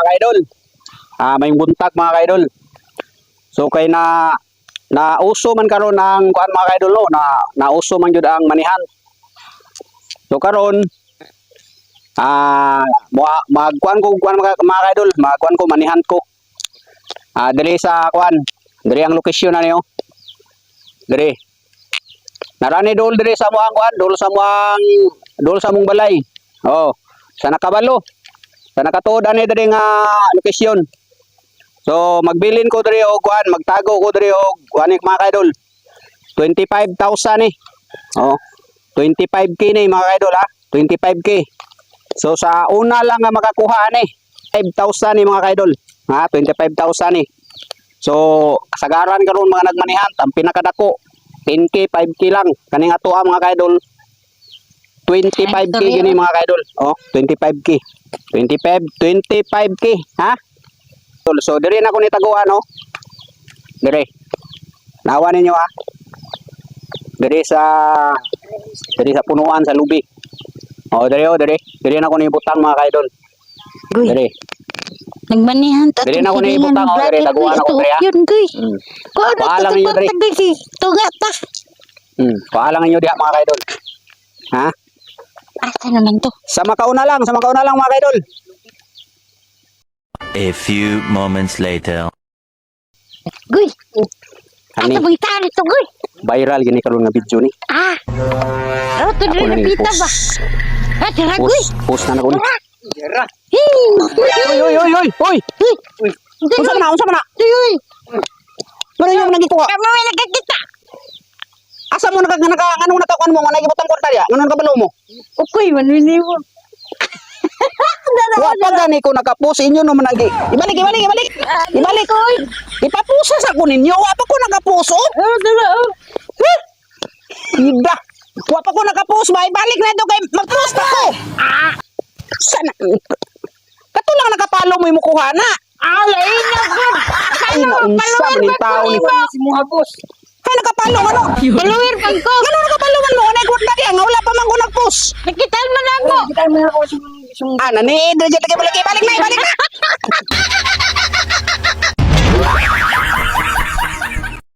kaidol. May buntag mga kaidol. So kay na uso man karon ang kuan mga kaidol no, na uso man gyud ang manihan. So karon magkuan ko mga kaidol, magkuan ko manihan ko. Diri sa kuan, diri ang lokasyon na niyo. Diri. Narani dol diri sa muang kuan, dol sa mong balay. Oh, sa nakabalo. Sa nakatuod ani diri nga lokasyon. So magbilin ko diri og kuan, magtago ko diri og kuan mga kaidol. 25,000 ni. Oh. 25k ni mga kaidol ha. 25k. So sa una lang nga makakuha ni 5,000 ni mga kaidol. 25,000 ni. So kasagaran karon mga nagmanihan, ang pinakadako 10k, 5k lang. Kaning ato mga kaidol 25k gini mga kaidol. Oh, 25k. 25k, ha? So diri na ko ni taguan no. Diri. Nawa ninyo ha. Diri sa punuan sa lubi. Oh, diri na ko ni butang mga kaidol. Diri. Nagmanihan ta. Diri na ko ni butang, diri taguan ako diri ha. Yun goy. Paalang niyo diri. Tunga ta. Paalang niyo diha mga kaidol. Ha? Asa naman to? Sama kauna lang mga kaidol. A few moments later. Goy. Ani, Asa bang tari to goy? viral gini karon nga video ni. Ano to diri na pita ba? Tara goy. Post na ko ni. Tara. Hoy. Unsa man na? Uy. Pero yung nagikuha. Kamo may nagkakita. Asa mo anong nakakuan mo nga nagibutang kwarta diya? Ngano kabalo mo? Ukoy manwini mo. Wa pa gani ko nakapost inyo no managi. Ibalik koy. Ipapusa sa ko ninyo. Wa pa ko nakapost. Dala. Ida. Wa pa ko nakapost ba? Ibalik na ito kay mag-post ako. Sana. Kato lang nakapalo mo yung mukuha na. Lain na gud. Ay, naunsa man yung tao ni si mo hapos. Ay, nakapalo ano? Paluwir pag ko. Ano nakapalo man mo? Nagkwarta diya nga wala pa man ko nag-post. Nakitaan man ako. Nani, dyan lagi balik na.